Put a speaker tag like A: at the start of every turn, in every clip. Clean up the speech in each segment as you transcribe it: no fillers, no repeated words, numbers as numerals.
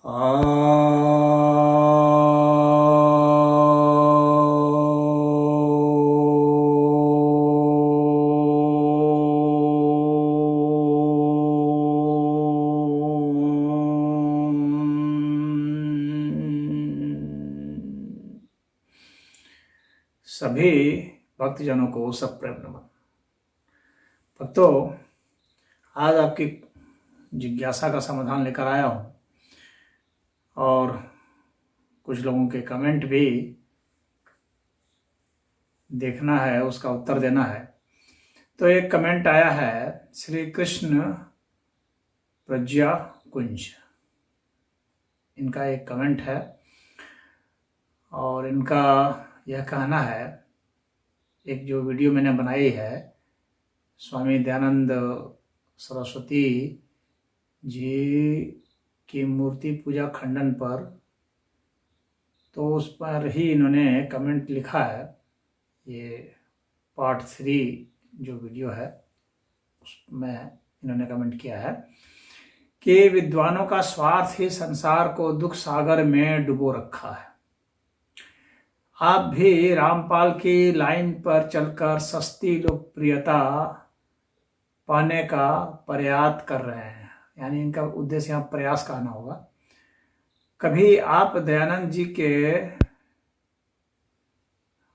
A: आ सभी भक्तजनों को सब प्रेम नमन। भक्तों, आज आपकी जिज्ञासा का समाधान लेकर आया हूँ और कुछ लोगों के कमेंट भी देखना है, उसका उत्तर देना है। तो एक कमेंट आया है, श्री कृष्ण प्रज्ञा कुंज, इनका एक कमेंट है और इनका यह कहना है, एक जो वीडियो मैंने बनाई है स्वामी दयानंद सरस्वती जी की मूर्ति पूजा खंडन पर, तो उस पर ही इन्होंने कमेंट लिखा है। ये पार्ट 3 जो वीडियो है उसमें इन्होंने कमेंट किया है कि विद्वानों का स्वार्थ ही संसार को दुख सागर में डुबो रखा है। आप भी रामपाल की लाइन पर चलकर सस्ती लोकप्रियता पाने का प्रयास कर रहे हैं, यानी इनका उद्देश्य यहाँ प्रयास कहना होगा। कभी आप दयानंद जी के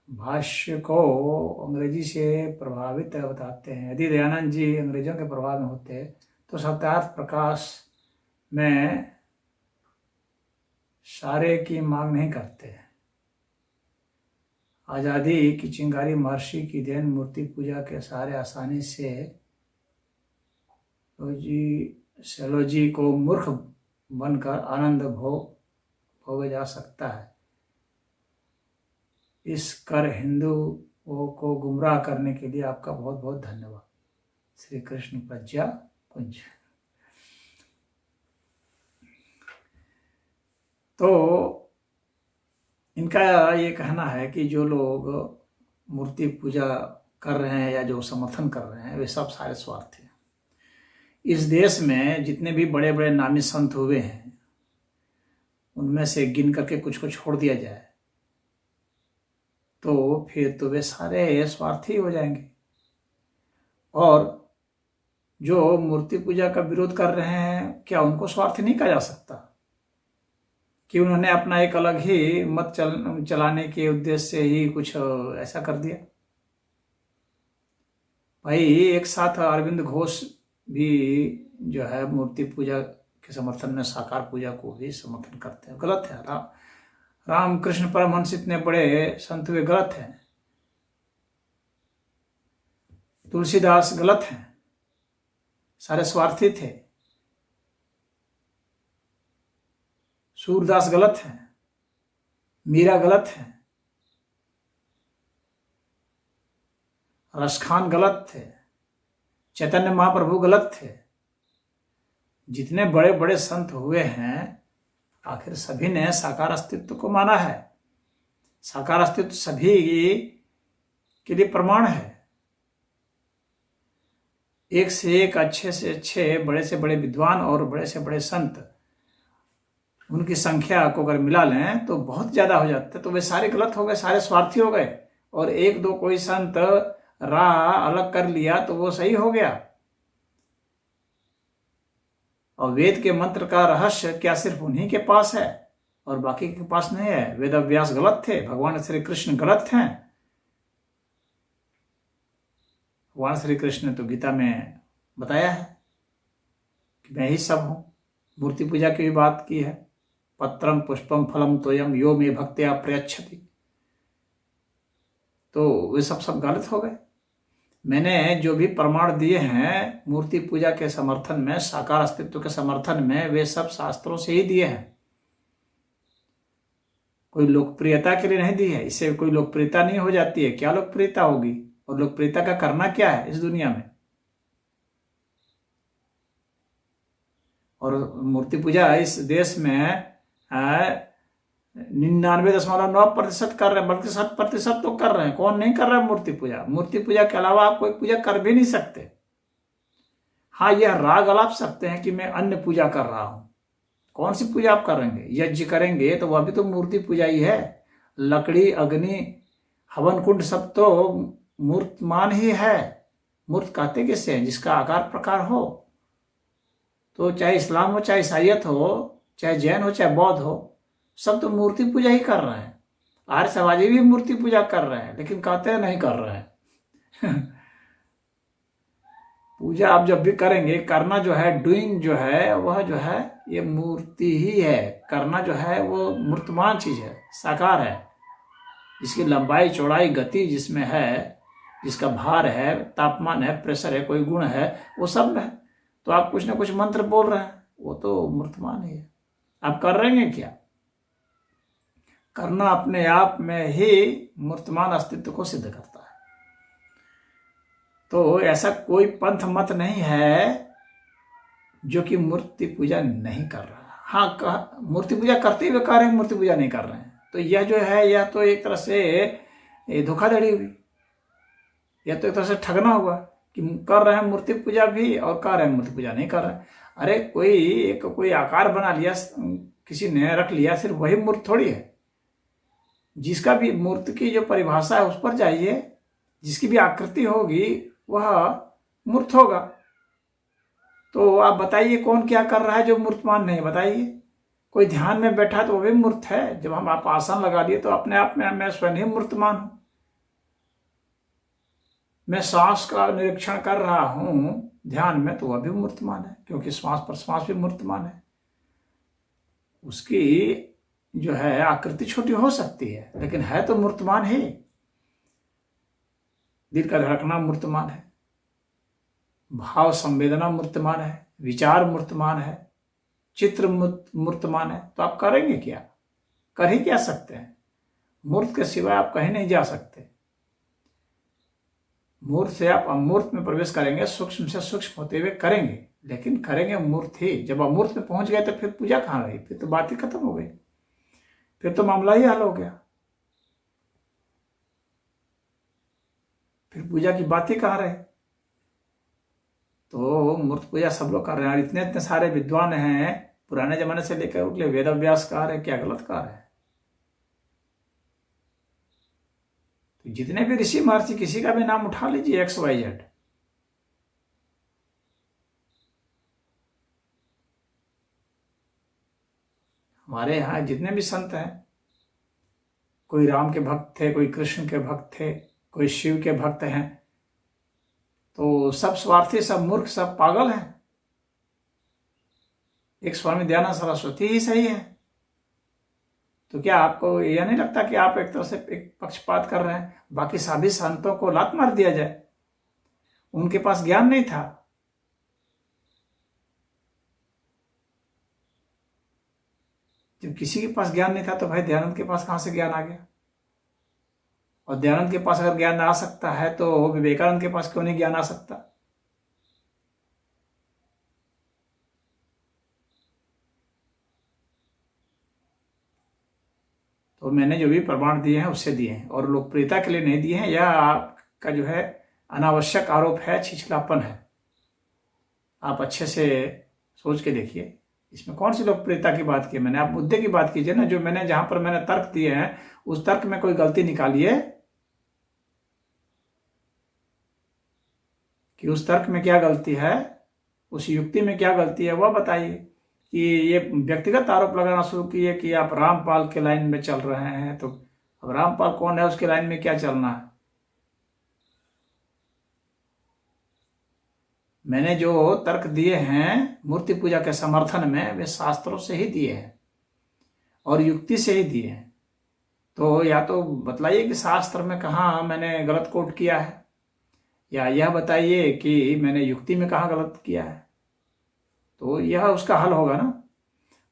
A: भाष्य को अंग्रेजी से प्रभावित बताते हैं। यदि दयानंद जी अंग्रेजों के प्रभाव में होते तो सत्यार्थ प्रकाश में सारे की मांग नहीं करते। आज़ादी की चिंगारी महर्षि की देन मूर्ति पूजा के सारे आसानी से सेलोजी को मूर्ख बनकर आनंद भोग जा सकता है। इस कर हिंदुओं को गुमराह करने के लिए आपका बहुत बहुत धन्यवाद। श्री कृष्ण प्रज्ञा कुंज। तो इनका ये कहना है कि जो लोग मूर्ति पूजा कर रहे हैं या जो समर्थन कर रहे हैं वे सब सारे स्वार्थी हैं। इस देश में जितने भी बड़े बड़े नामी संत हुए हैं उनमें से गिन करके कुछ को छोड़ दिया जाए तो फिर तो वे सारे स्वार्थी हो जाएंगे। और जो मूर्ति पूजा का विरोध कर रहे हैं, क्या उनको स्वार्थी नहीं कहा जा सकता कि उन्होंने अपना एक अलग ही मत चलाने के उद्देश्य से ही कुछ ऐसा कर दिया? भाई, एक साथ अरविंद घोष भी जो है मूर्ति पूजा के समर्थन में साकार पूजा को भी समर्थन करते हैं। गलत है। रामकृष्ण परमहंस इतने बड़े संत हुए, गलत है। तुलसीदास गलत हैं, सारे स्वार्थी थे। सूरदास गलत हैं, मीरा गलत हैं, रसखान गलत थे, चैतन्य महाप्रभु गलत थे। जितने बड़े बड़े संत हुए हैं आखिर सभी ने साकार अस्तित्व को माना है। साकार अस्तित्व सभी के लिए प्रमाण है। एक से एक अच्छे से अच्छे, बड़े से बड़े विद्वान और बड़े से बड़े संत, उनकी संख्या को अगर मिला लें तो बहुत ज्यादा हो जाता है। तो वे सारे गलत हो गए, सारे स्वार्थी हो गए। और एक दो कोई संत राह अलग कर लिया तो वो सही हो गया। और वेद के मंत्र का रहस्य क्या सिर्फ उन्हीं के पास है और बाकी के पास नहीं है? वेद व्यास गलत थे, भगवान श्री कृष्ण गलत हैं। भगवान श्री कृष्ण ने तो गीता में बताया है कि मैं ही सब हूं। मूर्ति पूजा की भी बात की है, पत्रम पुष्पम फलम तोयम यो मे भक्त्या प्रयच्छति। तो वे सब गलत हो गए। मैंने जो भी प्रमाण दिए हैं मूर्ति पूजा के समर्थन में, साकार अस्तित्व के समर्थन में, वे सब शास्त्रों से ही दिए हैं। कोई लोकप्रियता के लिए नहीं दी है। इससे कोई लोकप्रियता नहीं हो जाती है। क्या लोकप्रियता होगी? और लोकप्रियता का करना क्या है इस दुनिया में? और मूर्ति पूजा इस देश में 99.9% कर रहे हैं, बल्कि 100% तो कर रहे हैं। कौन नहीं कर रहा है मूर्ति पूजा? मूर्ति पूजा के अलावा आप कोई पूजा कर भी नहीं सकते। हाँ, यह राग अलाप सकते हैं कि मैं अन्य पूजा कर रहा हूं, कौन सी पूजा आप करेंगे? यज्ञ करेंगे तो वह भी तो मूर्ति पूजा ही है। लकड़ी, अग्नि, हवन कुंड सब तो मूर्तमान ही है। मूर्त कहते किससे? जिसका आकार प्रकार हो। तो चाहे इस्लाम हो, चाहे ईसाइयत हो, चाहे जैन हो, चाहे बौद्ध हो, सब तो मूर्ति पूजा ही कर रहे हैं। आर्य समाजी भी मूर्ति पूजा कर रहे हैं, लेकिन कहते हैं नहीं कर रहे हैं। पूजा आप जब भी करेंगे, करना जो है, डूइंग जो है, वह जो है ये मूर्ति ही है। करना जो है वो मूर्तमान चीज है, साकार है, जिसकी लंबाई, चौड़ाई, गति जिसमें है, जिसका भार है, तापमान है, प्रेशर है, कोई गुण है, वो सब है। तो आप कुछ ना कुछ मंत्र बोल रहे हैं, वो तो मूर्तमान ही है। आप कर रहे हैं क्या? करना अपने आप में ही मूर्तमान अस्तित्व को सिद्ध करता है। तो ऐसा कोई पंथ मत नहीं है जो कि मूर्ति पूजा नहीं कर रहा। हाँ, मूर्ति पूजा करते हुए कह रहे हैं, मूर्ति पूजा नहीं कर रहे हैं, तो यह जो है, यह तो एक तरह से धोखाधड़ी हुई, यह तो एक तरह से ठगना हुआ कि कर रहे हैं मूर्ति पूजा भी और कह रहे हैं मूर्ति पूजा नहीं कर रहे हैं। अरे कोई आकार बना लिया, किसी ने रख लिया, सिर्फ वही मूर्ति थोड़ी है। जिसका भी मूर्ति की जो परिभाषा है उस पर जाइए, जिसकी भी आकृति होगी वह मूर्त होगा। तो आप बताइए कौन क्या कर रहा है जो मूर्तमान नहीं? बताइए। कोई ध्यान में बैठा तो वो भी मूर्त है। जब हम आप आसन लगा दिए तो अपने आप में मैं स्वयं ही मूर्तमान हूं। मैं श्वास का निरीक्षण कर रहा हूं ध्यान में, तो वह भी मूर्तमान है, क्योंकि श्वास पर श्वास भी मूर्तमान है। उसकी जो है आकृति छोटी हो सकती है, लेकिन है तो मूर्तमान ही। दिल का धड़कना मूर्तमान है, भाव संवेदना मूर्तमान है, विचार मूर्तमान है, चित्र मूर्तमान है। तो आप करेंगे क्या? कर ही क्या सकते हैं? मूर्त के सिवाय आप कहीं नहीं जा सकते। मूर्त से आप अमूर्त में प्रवेश करेंगे, सूक्ष्म से सूक्ष्म होते हुए करेंगे, लेकिन करेंगे मूर्त ही। जब अमूर्त में पहुंच गए तो फिर पूजा कहाँ रही? फिर तो बात ही खत्म हो गई, फिर तो मामला ही हल हो गया, फिर पूजा की बात ही कहाँ रहे? तो मूर्त पूजा सब लोग कर रहे हैं, और इतने इतने सारे विद्वान हैं पुराने जमाने से लेकर उठले वेद व्यासकार है, क्या गलत कार है? तो जितने भी ऋषि महर्षि, किसी का भी नाम उठा लीजिए, XYZ, हमारे यहाँ जितने भी संत हैं, कोई राम के भक्त थे, कोई कृष्ण के भक्त थे, कोई शिव के भक्त हैं, तो सब स्वार्थी, सब मूर्ख, सब पागल हैं। एक स्वामी दयानंद सरस्वती ही सही है। तो क्या आपको यह नहीं लगता कि आप एक तरह से एक पक्षपात कर रहे हैं? बाकी सभी संतों को लात मार दिया जाए, उनके पास ज्ञान नहीं था। जब किसी के पास ज्ञान नहीं था तो भाई दयानंद के पास कहां से ज्ञान आ गया? और दयानंद के पास अगर ज्ञान आ सकता है तो विवेकानंद के पास क्यों नहीं ज्ञान आ सकता? तो मैंने जो भी प्रमाण दिए हैं उससे दिए हैं, और लोकप्रियता के लिए नहीं दिए हैं। यह आपका जो है अनावश्यक आरोप है, छिछलापन है। आप अच्छे से सोच के देखिए, इसमें कौन सी लोकप्रियता की बात की मैंने? आप मुद्दे की बात कीजिए ना। जो मैंने, जहां पर मैंने तर्क दिए हैं उस तर्क में कोई गलती निकालिए कि उस तर्क में क्या गलती है, उस युक्ति में क्या गलती है, वह बताइए। कि ये व्यक्तिगत आरोप लगाना शुरू किए कि आप रामपाल के लाइन में चल रहे हैं, तो अब रामपाल कौन है, उसके लाइन में क्या चलना है? मैंने जो तर्क दिए हैं मूर्ति पूजा के समर्थन में, वे शास्त्रों से ही दिए हैं और युक्ति से ही दिए हैं। तो या तो बतलाइए कि शास्त्र में कहाँ मैंने गलत कोट किया है, या यह बताइए कि मैंने युक्ति में कहाँ गलत किया है, तो यह उसका हल होगा ना।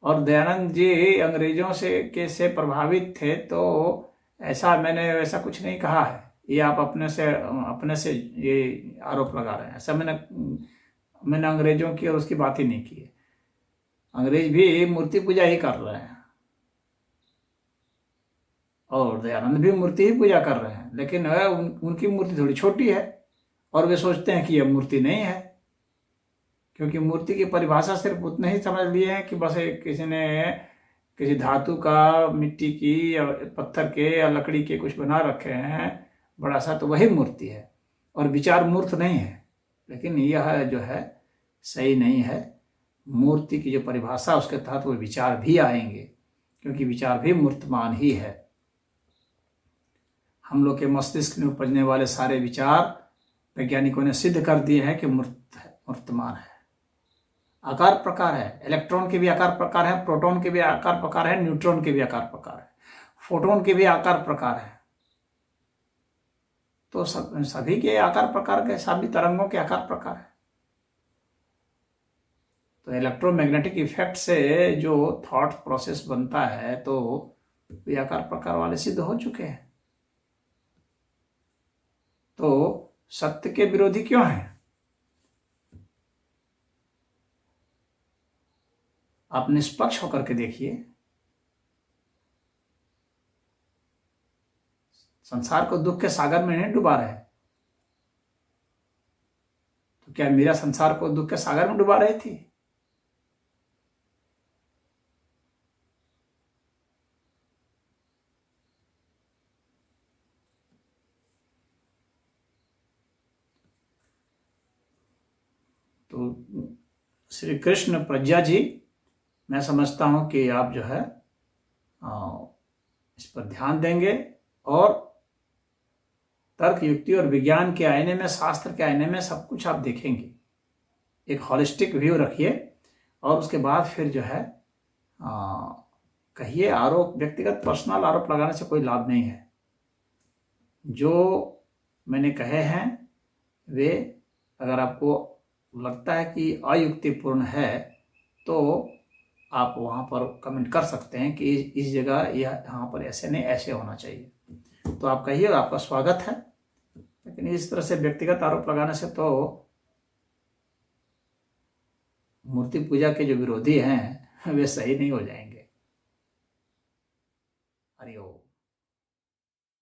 A: और दयानंद जी अंग्रेजों से प्रभावित थे, तो ऐसा मैंने वैसा कुछ नहीं कहा है। ये आप अपने से ये आरोप लगा रहे हैं। ऐसा मैंने अंग्रेजों की और उसकी बात ही नहीं की है। अंग्रेज भी मूर्ति पूजा ही कर रहे हैं और दयानंद भी मूर्ति ही पूजा कर रहे हैं, लेकिन उनकी मूर्ति थोड़ी छोटी है और वे सोचते हैं कि यह मूर्ति नहीं है। क्योंकि मूर्ति की परिभाषा सिर्फ उतने ही समझ लिए हैं कि बस किसी ने किसी धातु का, मिट्टी की या पत्थर के या लकड़ी के कुछ बना रखे हैं बड़ा सा, तो वही मूर्ति है और विचार मूर्त नहीं है। लेकिन यह जो है सही नहीं है। मूर्ति की जो परिभाषा उसके तहत वो विचार भी आएंगे, क्योंकि विचार भी मूर्तमान ही है। हम लोग के मस्तिष्क में उपजने वाले सारे विचार वैज्ञानिकों ने सिद्ध कर दिए हैं कि मूर्तमान है। आकार प्रकार है, इलेक्ट्रॉन के भी आकार प्रकार है, प्रोटॉन के भी आकार प्रकार है, न्यूट्रॉन के भी आकार प्रकार है, फोटोन के भी आकार प्रकार है। तो सभी के आकार प्रकार के, सभी तरंगों के आकार प्रकार है। तो इलेक्ट्रोमैग्नेटिक इफेक्ट से जो थॉट प्रोसेस बनता है, तो ये आकार प्रकार वाले सिद्ध हो चुके हैं। तो सत्य के विरोधी क्यों हैं? आप निष्पक्ष होकर के देखिए। संसार को दुख के सागर में नहीं डुबा रहे, तो क्या मीरा संसार को दुख के सागर में डुबा रही थी? तो श्री कृष्ण प्रज्ञा जी, मैं समझता हूं कि आप जो है इस पर ध्यान देंगे और तर्क, युक्ति और विज्ञान के आईने में, शास्त्र के आईने में सब कुछ आप देखेंगे। एक हॉलिस्टिक व्यू रखिए और उसके बाद फिर जो है कहिए। आरोप, व्यक्तिगत पर्सनल आरोप लगाने से कोई लाभ नहीं है। जो मैंने कहे हैं वे अगर आपको लगता है कि अयुक्तिपूर्ण है तो आप वहाँ पर कमेंट कर सकते हैं कि इस जगह यहाँ पर ऐसे नहीं, ऐसे होना चाहिए। तो आप कहिए, आपका स्वागत है। लेकिन इस तरह से व्यक्तिगत आरोप लगाने से तो मूर्ति पूजा के जो विरोधी हैं वे सही नहीं हो जाएंगे। हरि ओम।